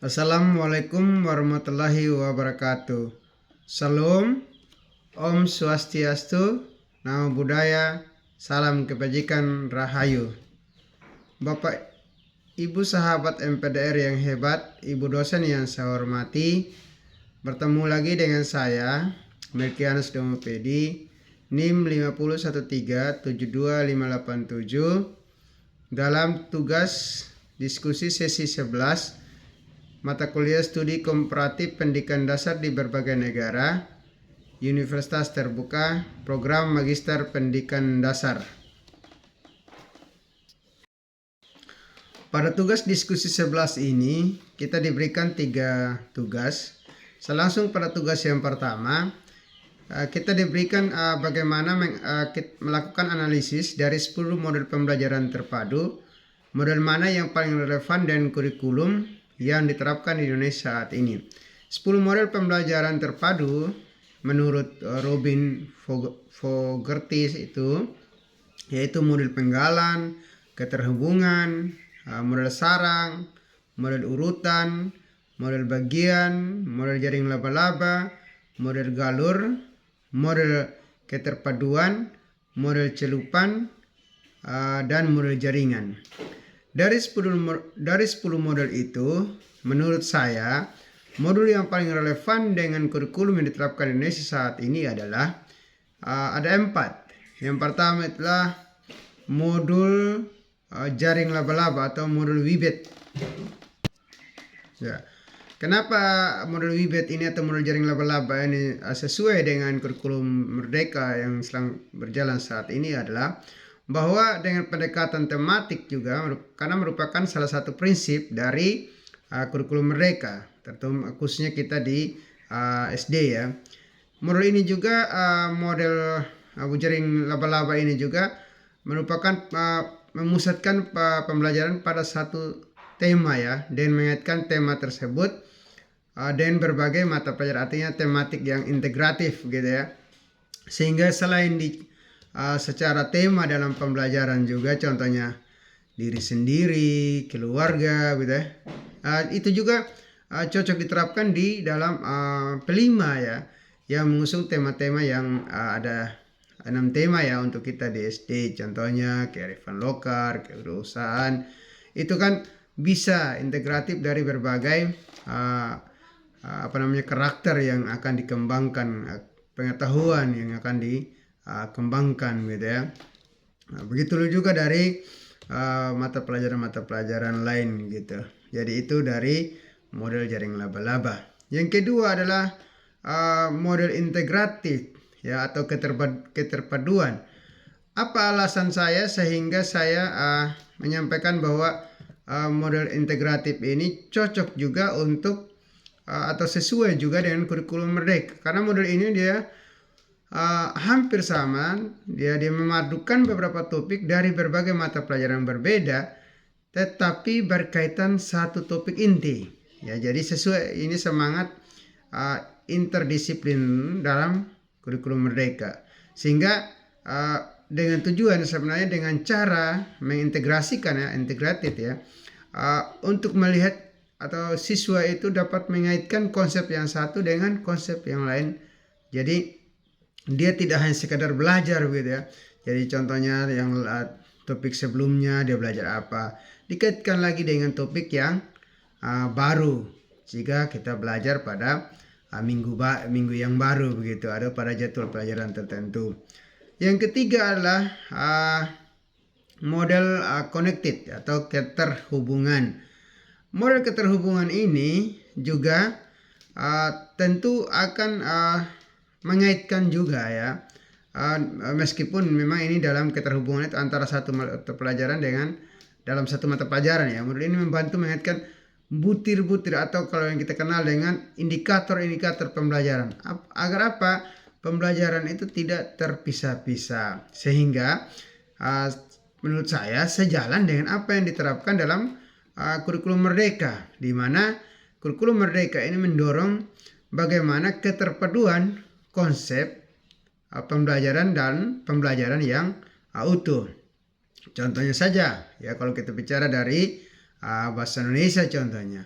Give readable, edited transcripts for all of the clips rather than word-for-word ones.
Assalamualaikum warahmatullahi wabarakatuh. Salam, Om Swastiastu, Namo Buddhaya, Salam Kebajikan Rahayu. Bapak, Ibu sahabat MPDR yang hebat, Ibu dosen yang saya hormati, bertemu lagi dengan saya, Melkianus Domopedi, NIM 501372587, dalam tugas diskusi sesi 11, mata kuliah studi komparatif pendidikan dasar di berbagai negara, Universitas Terbuka, program Magister Pendidikan Dasar. Pada tugas diskusi 11 ini, kita diberikan 3 tugas. Saya langsung pada tugas yang pertama, kita diberikan bagaimana melakukan analisis dari 10 model pembelajaran terpadu, model mana yang paling relevan dan kurikulum yang diterapkan di Indonesia saat ini. 10 model pembelajaran terpadu menurut Robin Fogerty itu yaitu model penggalan, keterhubungan, model sarang, model urutan, model bagian, model jaring laba-laba, model galur, model keterpaduan, model celupan, dan model jaringan. Dari 10 model itu, menurut saya, modul yang paling relevan dengan kurikulum yang diterapkan di Indonesia saat ini adalah ada 4. Yang pertama adalah modul jaring laba-laba atau modul WIBET. Ya. Kenapa modul WIBET ini atau modul jaring laba-laba ini sesuai dengan kurikulum Merdeka yang sedang berjalan saat ini adalah bahwa dengan pendekatan tematik juga karena merupakan salah satu prinsip dari kurikulum Merdeka, terutama khususnya kita di SD ya. Model ini juga model jaring laba-laba ini juga merupakan memusatkan pembelajaran pada satu tema ya, dan mengaitkan tema tersebut dengan berbagai mata pelajaran, artinya tematik yang integratif gitu ya. Sehingga selain secara tema dalam pembelajaran juga, contohnya diri sendiri, keluarga gitu ya. Itu juga cocok diterapkan di dalam P5 ya, yang mengusung tema-tema yang ada 6 tema ya untuk kita di SD, contohnya kearifan lokal, kewirausahaan. Itu kan bisa integratif dari berbagai karakter yang akan dikembangkan, pengetahuan yang akan dikembangkan gitu ya. Begitu juga dari mata pelajaran lain gitu. Jadi itu dari model jaring laba-laba. Yang kedua adalah model integratif ya, atau keterpaduan. Apa alasan saya sehingga saya menyampaikan bahwa model integratif ini cocok juga untuk atau sesuai juga dengan kurikulum Merdeka, karena model ini dia hampir sama, dia memadukan beberapa topik dari berbagai mata pelajaran berbeda, tetapi berkaitan satu topik inti. Ya, jadi sesuai ini semangat interdisiplin dalam kurikulum Merdeka, sehingga dengan tujuan sebenarnya dengan cara mengintegrasikan ya, integratif ya, untuk melihat atau siswa itu dapat mengaitkan konsep yang satu dengan konsep yang lain. Jadi dia tidak hanya sekadar belajar gitu ya. Jadi contohnya yang topik sebelumnya dia belajar apa, dikaitkan lagi dengan topik yang baru jika kita belajar pada minggu yang baru begitu, ada pada jadwal pelajaran tertentu. Yang ketiga adalah model connected atau keterhubungan. Model keterhubungan ini juga tentu akan mengaitkan juga ya, meskipun memang ini dalam keterhubungan itu antara satu mata pelajaran dengan dalam satu mata pelajaran ya. Model ini membantu mengaitkan butir-butir atau kalau yang kita kenal dengan indikator-indikator pembelajaran, agar apa, pembelajaran itu tidak terpisah-pisah, sehingga menurut saya sejalan dengan apa yang diterapkan dalam kurikulum Merdeka, di mana kurikulum Merdeka ini mendorong bagaimana keterpaduan konsep pembelajaran dan pembelajaran yang utuh. Contohnya saja ya, kalau kita bicara dari bahasa Indonesia contohnya,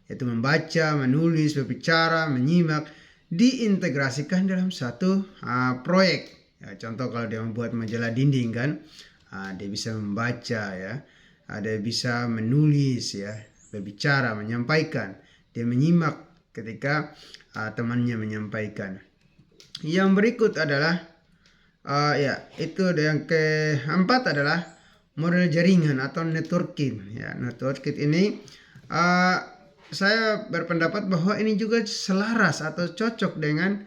yaitu membaca, menulis, berbicara, menyimak, diintegrasikan dalam satu proyek. Ya, contoh kalau dia membuat majalah dinding kan, dia bisa membaca ya, dia bisa menulis ya, berbicara, menyampaikan, dia menyimak ketika temannya menyampaikan. Yang berikut adalah itu yang keempat adalah model jaringan atau networking ya. Networking ini saya berpendapat bahwa ini juga selaras atau cocok dengan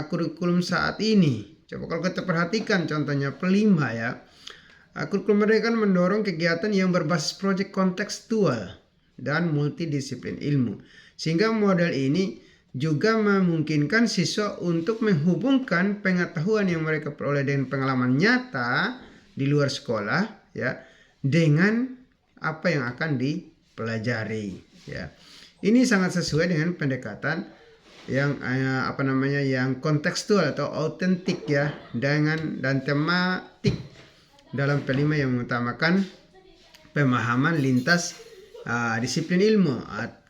kurikulum saat ini. Coba kalau kita perhatikan contohnya pelima ya, kurikulum mereka mendorong kegiatan yang berbasis proyek kontekstual dan multidisiplin ilmu, sehingga model ini juga memungkinkan siswa untuk menghubungkan pengetahuan yang mereka peroleh dengan pengalaman nyata di luar sekolah ya, dengan apa yang akan dipelajari ya. Ini sangat sesuai dengan pendekatan yang yang kontekstual atau autentik ya, dan tematik dalam pelima yang mengutamakan pemahaman lintas disiplin ilmu,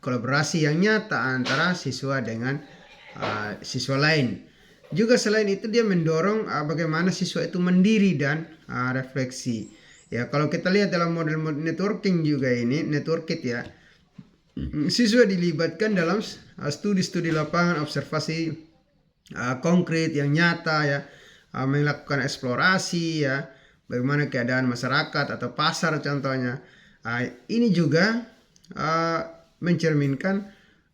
kolaborasi yang nyata antara siswa dengan siswa lain. Juga selain itu dia mendorong bagaimana siswa itu mandiri dan refleksi. Ya, kalau kita lihat dalam model networking juga ini, networking ya, siswa dilibatkan dalam studi-studi lapangan, observasi konkret yang nyata ya, melakukan eksplorasi ya, bagaimana keadaan masyarakat atau pasar contohnya. Ini juga mencerminkan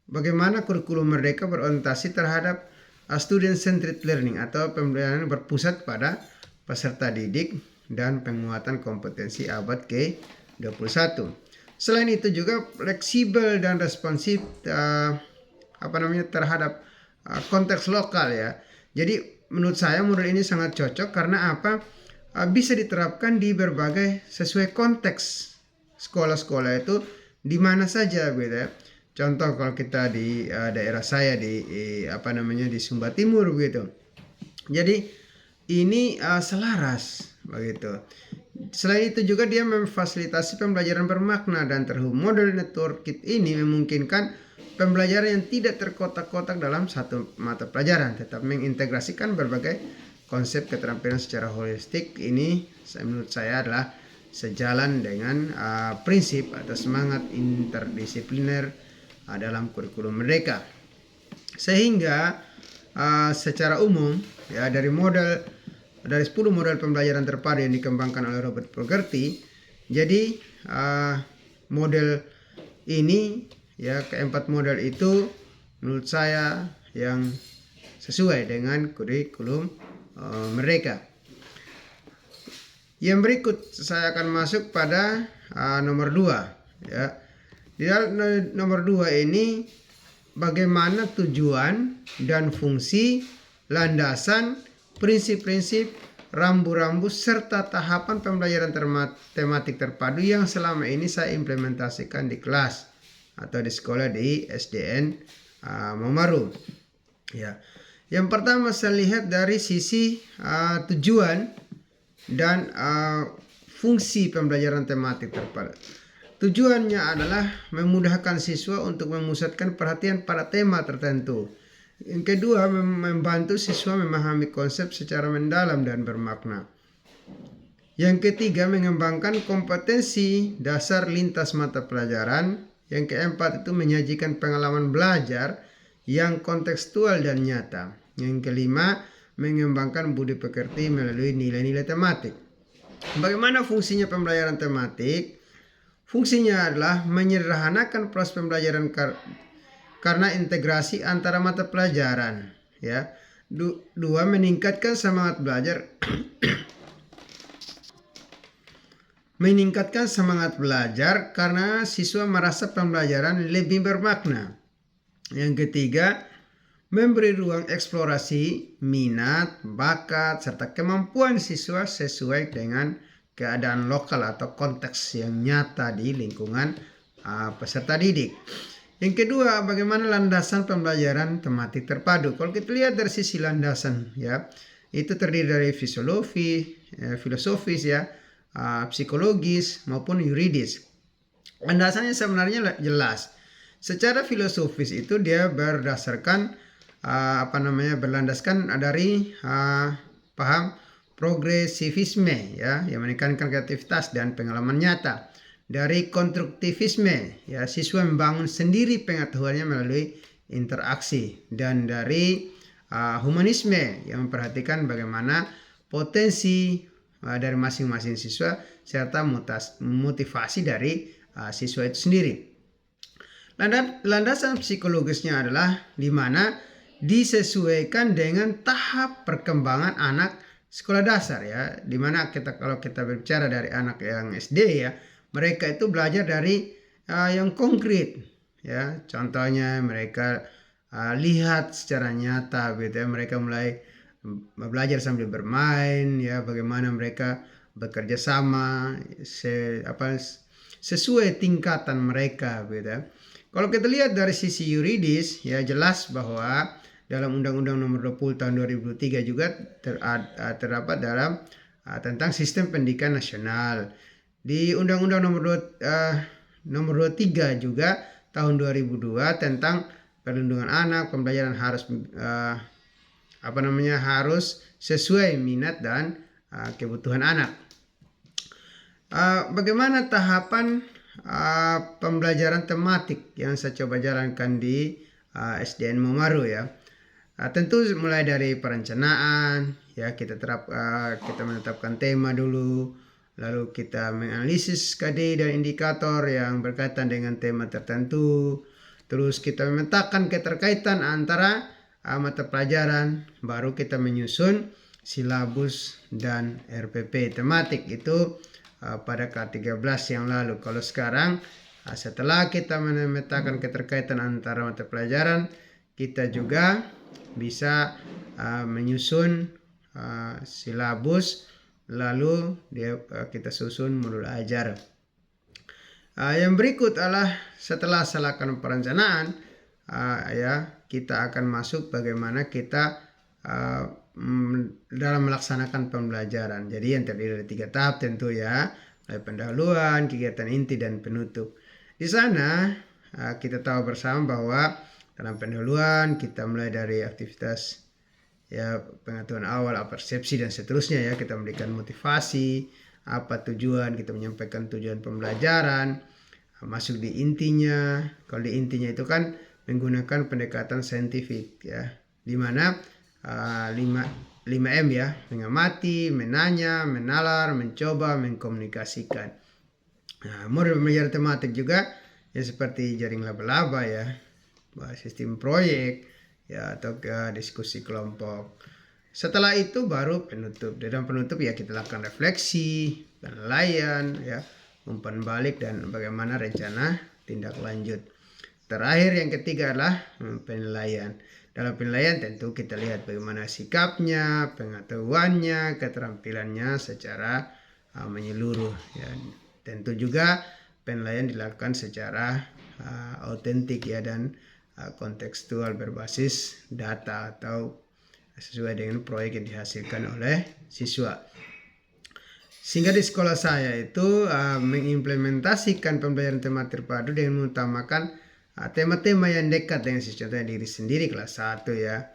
bagaimana kurikulum Merdeka berorientasi terhadap student-centered learning atau pembelajaran berpusat pada peserta didik dan penguatan kompetensi abad ke-21. Selain itu juga fleksibel dan responsif terhadap konteks lokal ya. Jadi menurut saya model ini sangat cocok karena bisa diterapkan di berbagai sesuai konteks sekolah-sekolah itu di mana saja gitu ya. Contoh kalau kita di daerah saya di Sumba Timur begitu. Jadi ini selaras begitu. Selain itu juga dia memfasilitasi pembelajaran bermakna dan terhubung. Model network kit ini memungkinkan pembelajaran yang tidak terkotak-kotak dalam satu mata pelajaran, tetapi mengintegrasikan berbagai konsep keterampilan secara holistik. Ini menurut saya adalah sejalan dengan prinsip atau semangat interdisipliner dalam kurikulum Merdeka. Sehingga secara umum ya, dari 10 model pembelajaran terpadu yang dikembangkan oleh Robert Fogarty, jadi model ini ya, keempat model itu menurut saya yang sesuai dengan kurikulum Merdeka. Yang berikut saya akan masuk pada nomor 2 ya. Di dalam nomor 2 ini bagaimana tujuan dan fungsi, landasan, prinsip-prinsip, rambu-rambu serta tahapan pembelajaran tematik terpadu yang selama ini saya implementasikan di kelas atau di sekolah di SDN Mamaru. Ya. Yang pertama saya lihat dari sisi tujuan dan fungsi pembelajaran tematik terpadu. Tujuannya adalah memudahkan siswa untuk memusatkan perhatian pada tema tertentu. Yang kedua, membantu siswa memahami konsep secara mendalam dan bermakna. Yang ketiga, mengembangkan kompetensi dasar lintas mata pelajaran. Yang keempat itu menyajikan pengalaman belajar yang kontekstual dan nyata. Yang kelima, mengembangkan budi pekerti melalui nilai-nilai tematik. Bagaimana fungsinya pembelajaran tematik? Fungsinya adalah menyederhanakan proses pembelajaran karena integrasi antara mata pelajaran ya. Dua, meningkatkan semangat belajar meningkatkan semangat belajar karena siswa merasa pembelajaran lebih bermakna. Yang ketiga, memberi ruang eksplorasi minat, bakat serta kemampuan siswa sesuai dengan keadaan lokal atau konteks yang nyata di lingkungan peserta didik. Yang kedua, bagaimana landasan pembelajaran tematik terpadu. Kalau kita lihat dari sisi landasan ya, itu terdiri dari filosofis ya, psikologis maupun yuridis. Landasannya sebenarnya jelas. Secara filosofis itu dia berdasarkan berlandaskan dari paham progresivisme ya, yang menekankan kreativitas dan pengalaman nyata. Dari konstruktivisme ya, siswa membangun sendiri pengetahuannya melalui interaksi, dan dari humanisme yang memperhatikan bagaimana potensi dari masing-masing siswa serta motivasi dari siswa itu sendiri. Landasan psikologisnya adalah di mana disesuaikan dengan tahap perkembangan anak sekolah dasar ya, di mana kalau kita berbicara dari anak yang SD ya, mereka itu belajar dari yang konkret ya, contohnya mereka lihat secara nyata gitu ya, mereka mulai belajar sambil bermain ya, bagaimana mereka bekerja sama sesuai tingkatan mereka gitu ya. Kalau kita lihat dari sisi yuridis ya, jelas bahwa dalam Undang-Undang Nomor 20 Tahun 2003 juga terdapat dalam tentang sistem pendidikan nasional. Di Undang-Undang Nomor 23 juga Tahun 2002 tentang perlindungan anak, pembelajaran harus harus sesuai minat dan kebutuhan anak. Bagaimana tahapan pembelajaran tematik yang saya coba jalankan di SDN Momaru ya? Tentu mulai dari perencanaan ya, kita menetapkan tema dulu, lalu kita menganalisis KD dan indikator yang berkaitan dengan tema tertentu, terus kita memetakan keterkaitan antara mata pelajaran, baru kita menyusun silabus dan RPP tematik itu pada K13 yang lalu. Kalau sekarang setelah kita memetakan keterkaitan antara mata pelajaran, kita juga bisa menyusun silabus, lalu kita susun modul ajar. Yang berikut adalah setelah lakukan perencanaan kita akan masuk bagaimana kita dalam melaksanakan pembelajaran. Jadi yang terdiri dari 3 tahap tentu ya, mulai pendahuluan, kegiatan inti, dan penutup. Di sana kita tahu bersama bahwa dalam pendahuluan kita mulai dari aktivitas ya, pengetahuan awal, persepsi dan seterusnya ya, kita memberikan motivasi, apa tujuan, kita menyampaikan tujuan pembelajaran, masuk di intinya. Kalau di intinya itu kan menggunakan pendekatan saintifik ya, di mana 5M ya, mengamati, menanya, menalar, mencoba, mengkomunikasikan. Model pembelajaran tematik juga ya, seperti jaring laba-laba ya, sistem proyek ya, atau diskusi kelompok. Setelah itu baru penutup. Dalam penutup ya, kita lakukan refleksi, penilaian ya, umpan balik, dan bagaimana rencana tindak lanjut. Terakhir yang ketiga adalah penilaian. Dalam penilaian tentu kita lihat bagaimana sikapnya, pengetahuannya, keterampilannya secara menyeluruh ya. Tentu juga penilaian dilakukan secara autentik ya, dan kontekstual, berbasis data atau sesuai dengan proyek yang dihasilkan oleh siswa. Sehingga di sekolah saya itu mengimplementasikan pembelajaran tema terpadu dengan mengutamakan tema-tema yang dekat dengan siswa, contohnya diri sendiri kelas 1 ya,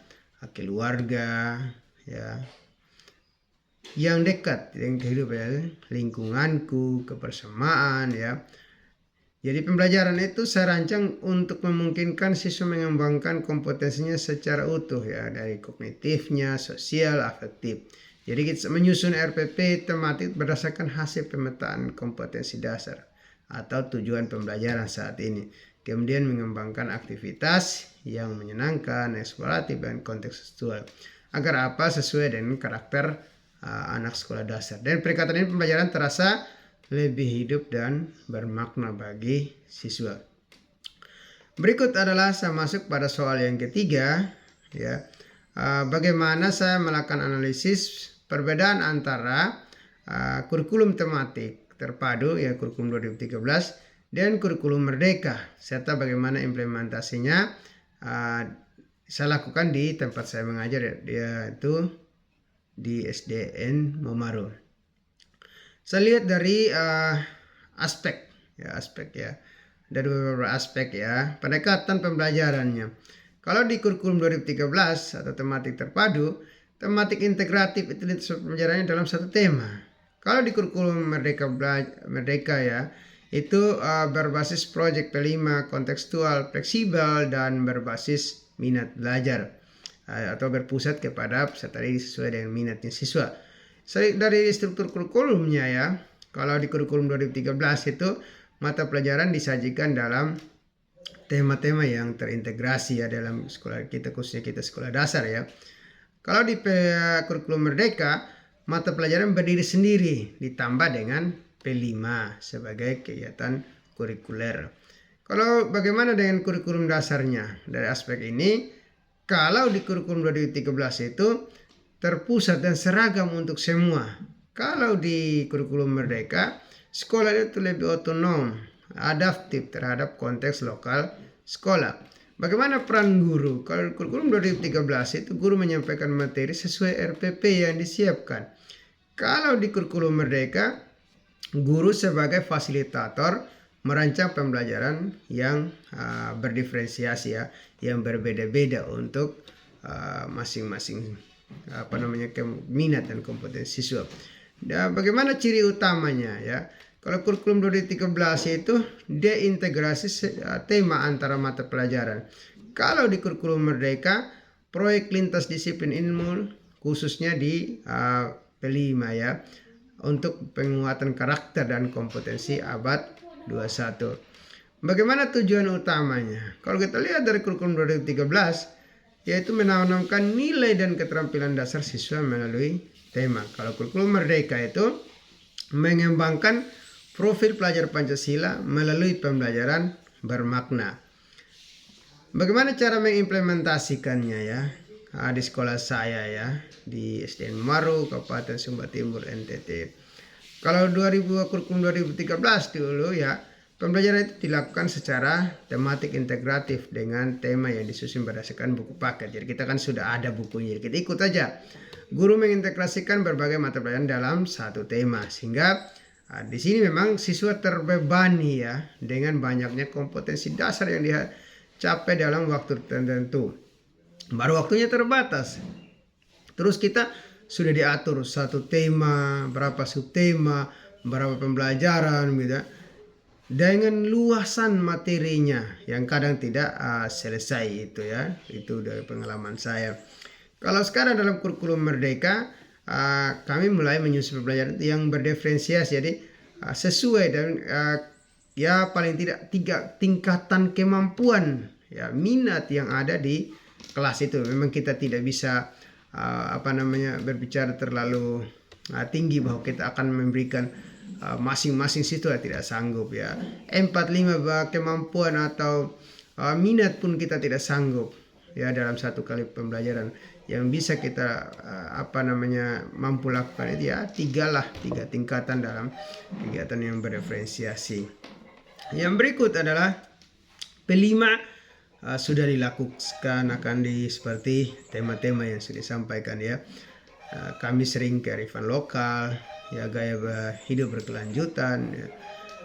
keluarga ya, yang dekat dengan kehidupan, lingkunganku, kebersamaan ya. Jadi pembelajaran itu saya rancang untuk memungkinkan siswa mengembangkan kompetensinya secara utuh ya, dari kognitifnya, sosial, afektif. Jadi kita menyusun RPP tematik berdasarkan hasil pemetaan kompetensi dasar atau tujuan pembelajaran saat ini. Kemudian mengembangkan aktivitas yang menyenangkan, eksploratif, dan kontekstual. Agar apa? Sesuai dengan karakter anak sekolah dasar. Dan pendekatan ini pembelajaran terasa lebih hidup dan bermakna bagi siswa. Berikut adalah saya masuk pada soal yang ketiga ya. Bagaimana saya melakukan analisis perbedaan antara kurikulum tematik terpadu ya, kurikulum 2013 dan kurikulum merdeka, serta bagaimana implementasinya saya lakukan di tempat saya mengajar yaitu di SDN Momaru. Saya lihat dari aspek ya. dari beberapa aspek ya, pendekatan pembelajarannya. Kalau di kurikulum 2013 atau tematik terpadu, tematik integratif itu lintas pembelajarannya dalam satu tema. Kalau di kurikulum Merdeka ya, itu berbasis proyek P5, kontekstual, fleksibel, dan berbasis minat belajar atau berpusat kepada peserta didik sesuai dengan minatnya siswa. Dari struktur kurikulumnya ya, kalau di kurikulum 2013 itu mata pelajaran disajikan dalam tema-tema yang terintegrasi ya dalam sekolah kita, khususnya kita sekolah dasar ya. Kalau di kurikulum Merdeka, mata pelajaran berdiri sendiri ditambah dengan P5 sebagai kegiatan kurikuler. Kalau bagaimana dengan kurikulum dasarnya? Dari aspek ini, kalau di kurikulum 2013 itu terpusat dan seragam untuk semua. Kalau di kurikulum Merdeka, sekolah itu lebih otonom, adaptif terhadap konteks lokal sekolah. Bagaimana peran guru? Kalau di kurikulum 2013 itu guru menyampaikan materi sesuai RPP yang disiapkan. Kalau di kurikulum Merdeka, guru sebagai fasilitator merancang pembelajaran yang berdiferensiasi ya, yang berbeda-beda untuk masing-masing minat dan kompetensi siswa. Dan bagaimana ciri utamanya ya? Kalau kurikulum 2013 itu deintegrasi tema antara mata pelajaran. Kalau di kurikulum Merdeka, proyek lintas disiplin ilmu khususnya di P5 ya, untuk penguatan karakter dan kompetensi abad 21. Bagaimana tujuan utamanya? Kalau kita lihat dari kurikulum 2013, yaitu menanamkan nilai dan keterampilan dasar siswa melalui tema. Kalau kurikulum Merdeka itu mengembangkan profil pelajar Pancasila melalui pembelajaran bermakna. Bagaimana cara mengimplementasikannya ya? Di sekolah saya ya, di SDN Maru, Kabupaten Sumba Timur, NTT. Kalau kurikulum 2013 dulu ya, pembelajaran itu dilakukan secara tematik integratif dengan tema yang disusun berdasarkan buku paket. Jadi kita kan sudah ada bukunya, kita ikut aja. Guru mengintegrasikan berbagai mata pelajaran dalam satu tema, sehingga di sini memang siswa terbebani ya dengan banyaknya kompetensi dasar yang dicapai dalam waktu tertentu. Baru waktunya terbatas. Terus kita sudah diatur satu tema, berapa subtema, berapa pembelajaran gitu. Dengan luasan materinya yang kadang tidak selesai itu ya. Itu dari pengalaman saya. Kalau sekarang dalam kurikulum Merdeka, kami mulai menyusun pembelajaran yang berdiferensiasi, jadi sesuai dan ya paling tidak 3 tingkatan kemampuan ya, minat yang ada di kelas itu. Memang kita tidak bisa berbicara terlalu tinggi bahwa kita akan memberikan masing-masing siswa tidak sanggup ya. 4-5 kemampuan atau minat pun kita tidak sanggup ya dalam satu kali pembelajaran. Yang bisa kita mampu lakukan itu ya 3 tingkatan dalam kegiatan yang berdiferensiasi. Yang berikut adalah P5 sudah dilakukan akan seperti tema-tema yang sudah disampaikan ya. Kami sering kearifan lokal ya, gaya hidup berkelanjutan ya.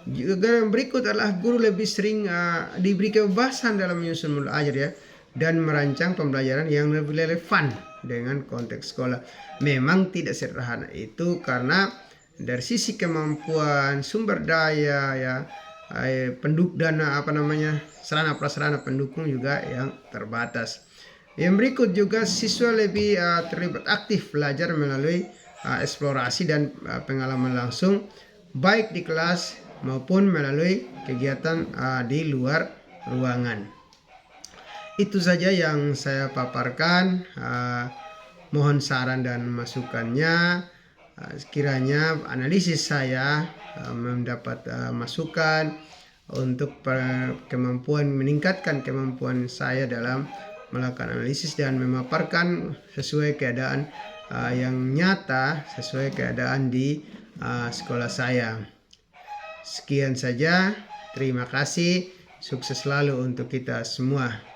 Juga yang berikut adalah guru lebih sering diberi kebebasan dalam menyusun modul ajar ya, dan merancang pembelajaran yang lebih relevan dengan konteks sekolah. Memang tidak sederhana itu karena dari sisi kemampuan, sumber daya ya, sarana prasarana pendukung juga yang terbatas. Yang berikut juga siswa lebih terlibat aktif belajar melalui eksplorasi dan pengalaman langsung baik di kelas maupun melalui kegiatan di luar ruangan. Itu saja yang saya paparkan. Mohon saran dan masukannya. Sekiranya analisis saya mendapat masukan untuk meningkatkan kemampuan saya dalam melakukan analisis dan memaparkan sesuai keadaan yang nyata, sesuai keadaan di sekolah saya. Sekian saja, terima kasih, sukses selalu untuk kita semua.